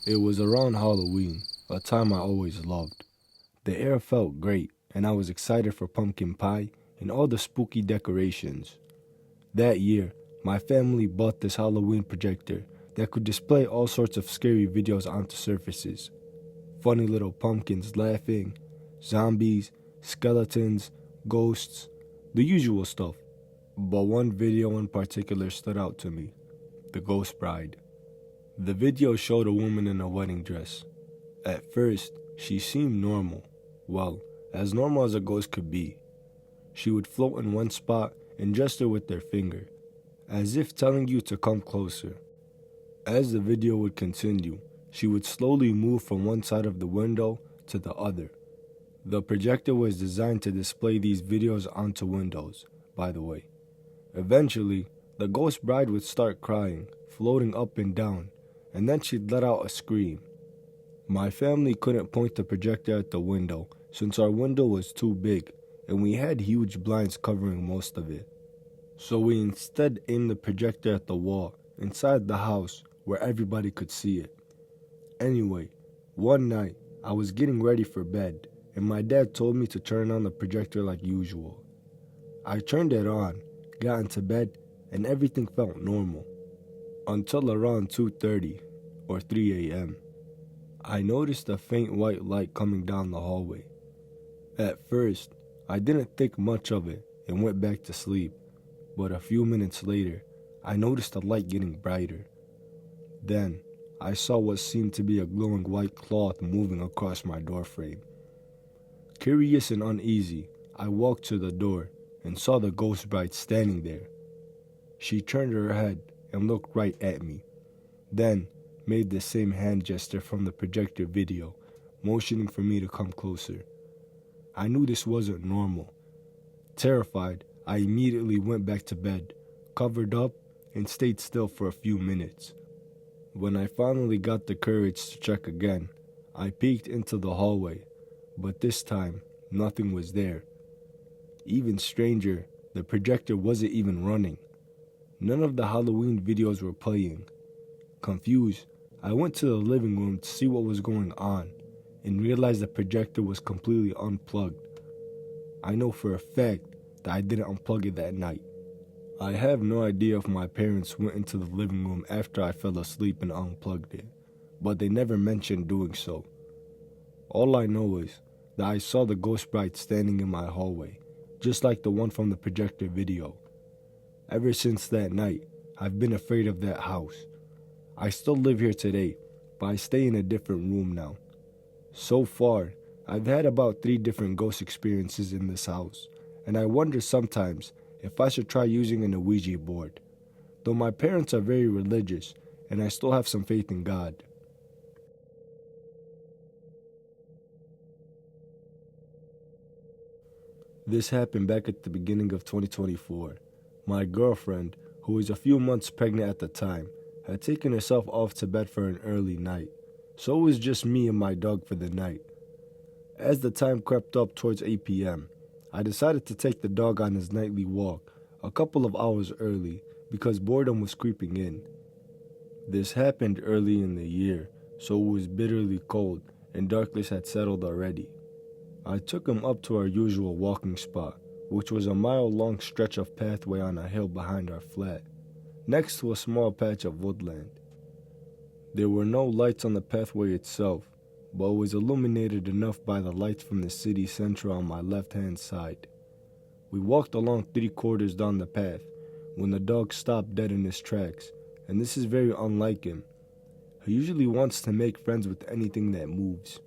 It was around Halloween, a time I always loved. The air felt great, and I was excited for pumpkin pie and all the spooky decorations. That year, my family bought this Halloween projector that could display all sorts of scary videos onto surfaces. Funny little pumpkins laughing, zombies, skeletons, ghosts, the usual stuff. But one video in particular stood out to me: the Ghost Bride. The video showed a woman in a wedding dress. At first, she seemed normal. Well, as normal as a ghost could be. She would float in one spot and gesture with their finger, as if telling you to come closer. As the video would continue, she would slowly move from one side of the window to the other. The projector was designed to display these videos onto windows, by the way. Eventually, the ghost bride would start crying, floating up and down, and then she'd let out a scream. My family couldn't point the projector at the window since our window was too big and we had huge blinds covering most of it. So we instead aimed the projector at the wall inside the house where everybody could see it. Anyway, one night I was getting ready for bed and my dad told me to turn on the projector like usual. I turned it on, got into bed, and everything felt normal. Until around 2:30 or 3 a.m. I noticed a faint white light coming down the hallway. At first, I didn't think much of it and went back to sleep, but a few minutes later, I noticed the light getting brighter. Then, I saw what seemed to be a glowing white cloth moving across my doorframe. Curious and uneasy, I walked to the door and saw the ghost bride standing there. She turned her head and looked right at me, then made the same hand gesture from the projector video, motioning for me to come closer. I knew this wasn't normal. Terrified, I immediately went back to bed, covered up, and stayed still for a few minutes. When I finally got the courage to check again, I peeked into the hallway, but this time, nothing was there. Even stranger, the projector wasn't even running. None of the Halloween videos were playing. Confused, I went to the living room to see what was going on and realized the projector was completely unplugged. I know for a fact that I didn't unplug it that night. I have no idea if my parents went into the living room after I fell asleep and unplugged it, but they never mentioned doing so. All I know is that I saw the ghost bride standing in my hallway, just like the one from the projector video. Ever since that night, I've been afraid of that house. I still live here today, but I stay in a different room now. So far, I've had about 3 different ghost experiences in this house, and I wonder sometimes if I should try using an Ouija board. Though my parents are very religious, and I still have some faith in God. This happened back at the beginning of 2024. My girlfriend, who was a few months pregnant at the time, had taken herself off to bed for an early night, so it was just me and my dog for the night. As the time crept up towards 8 p.m., I decided to take the dog on his nightly walk a couple of hours early because boredom was creeping in. This happened early in the year, so it was bitterly cold and darkness had settled already. I took him up to our usual walking spot, which was a mile-long stretch of pathway on a hill behind our flat, next to a small patch of woodland. There were no lights on the pathway itself, but it was illuminated enough by the lights from the city center on my left-hand side. We walked along 3/4 down the path when the dog stopped dead in his tracks, and this is very unlike him. He usually wants to make friends with anything that moves.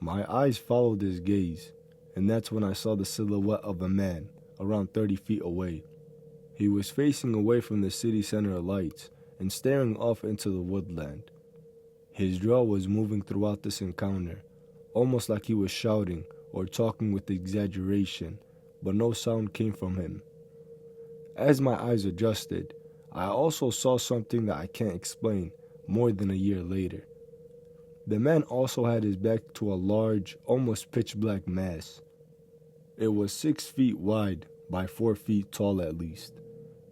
My eyes followed his gaze, and that's when I saw the silhouette of a man around 30 feet away. He was facing away from the city center lights and staring off into the woodland. His jaw was moving throughout this encounter, almost like he was shouting or talking with exaggeration, but no sound came from him. As my eyes adjusted, I also saw something that I can't explain more than a year later. The man also had his back to a large, almost pitch-black mass. It was 6 feet wide by 4 feet tall at least,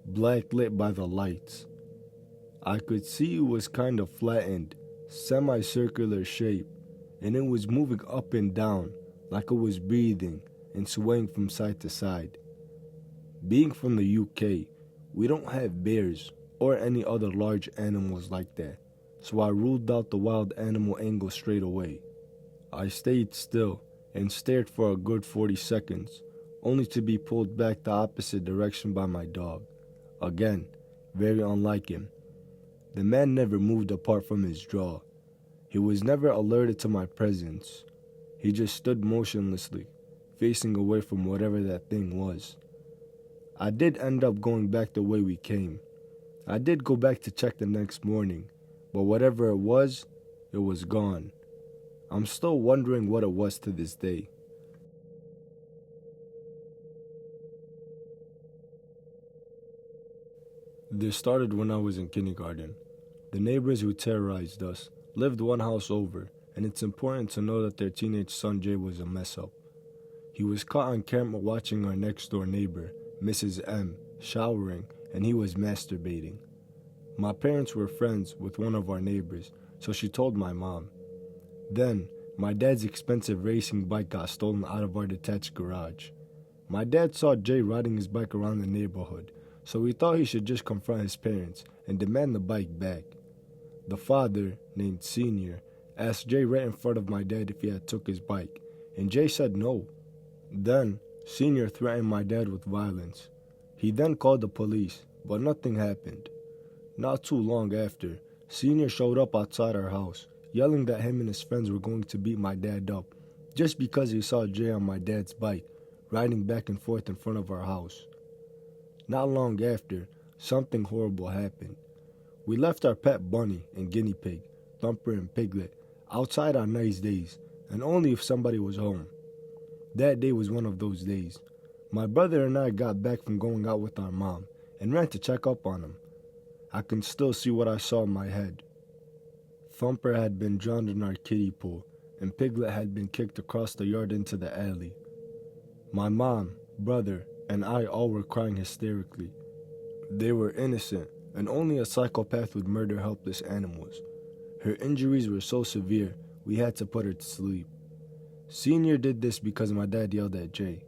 black lit by the lights. I could see it was kind of flattened, semicircular shape, and it was moving up and down like it was breathing and swaying from side to side. Being from the UK, we don't have bears or any other large animals like that, so I ruled out the wild animal angle straight away. I stayed still and stared for a good 40 seconds, only to be pulled back the opposite direction by my dog. Again, very unlike him. The man never moved apart from his jaw. He was never alerted to my presence. He just stood motionlessly, facing away from whatever that thing was. I did end up going back the way we came. I did go back to check the next morning, but whatever it was gone. I'm still wondering what it was to this day. This started when I was in kindergarten. The neighbors who terrorized us lived one house over, and it's important to know that their teenage son Jay was a mess up. He was caught on camera watching our next door neighbor, Mrs. M, showering, and he was masturbating. My parents were friends with one of our neighbors, so she told my mom. Then, my dad's expensive racing bike got stolen out of our detached garage. My dad saw Jay riding his bike around the neighborhood, so he thought he should just confront his parents and demand the bike back. The father, named Senior, asked Jay right in front of my dad if he had took his bike, and Jay said no. Then, Senior threatened my dad with violence. He then called the police, but nothing happened. Not too long after, Senior showed up outside our house, yelling that him and his friends were going to beat my dad up, just because he saw Jay on my dad's bike, riding back and forth in front of our house. Not long after, something horrible happened. We left our pet bunny and guinea pig, Thumper and Piglet, outside on nice days, and only if somebody was home. That day was one of those days. My brother and I got back from going out with our mom and ran to check up on him. I can still see what I saw in my head. Thumper had been drowned in our kiddie pool, and Piglet had been kicked across the yard into the alley. My mom, brother, and I all were crying hysterically. They were innocent, and only a psychopath would murder helpless animals. Her injuries were so severe, we had to put her to sleep. Senior did this because my dad yelled at Jay.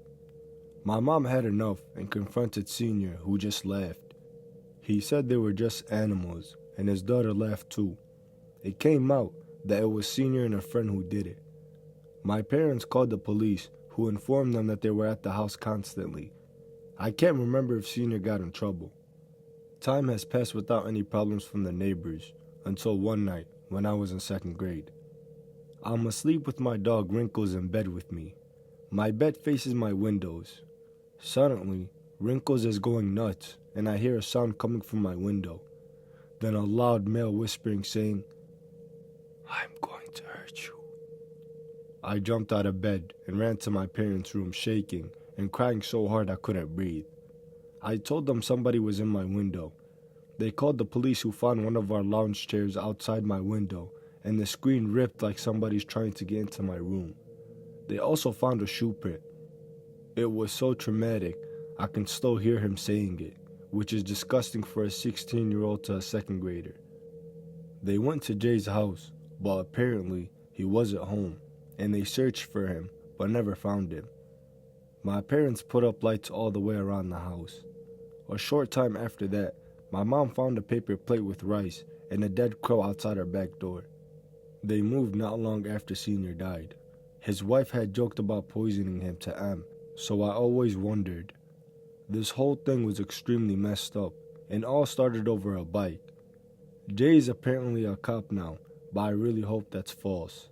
My mom had enough and confronted Senior, who just laughed. He said they were just animals, and his daughter laughed too. It came out that it was Senior and a friend who did it. My parents called the police, who informed them that they were at the house constantly. I can't remember if Senior got in trouble. Time has passed without any problems from the neighbors, until one night when I was in second grade. I'm asleep with my dog Wrinkles in bed with me. My bed faces my windows. Suddenly, Wrinkles is going nuts, and I hear a sound coming from my window. Then a loud male whispering saying, "I'm going to hurt you." I jumped out of bed and ran to my parents' room shaking and crying so hard I couldn't breathe. I told them somebody was in my window. They called the police, who found one of our lounge chairs outside my window, and the screen ripped like somebody's trying to get into my room. They also found a shoe print. It was so traumatic, I can still hear him saying it, which is disgusting for a 16-year-old to a second grader. They went to Jay's house, but apparently he wasn't home, and they searched for him, but never found him. My parents put up lights all the way around the house. A short time after that, my mom found a paper plate with rice and a dead crow outside our back door. They moved not long after Senior died. His wife had joked about poisoning him to M, so I always wondered. This whole thing was extremely messed up, and all started over a bike. Jay is apparently a cop now, but I really hope that's false.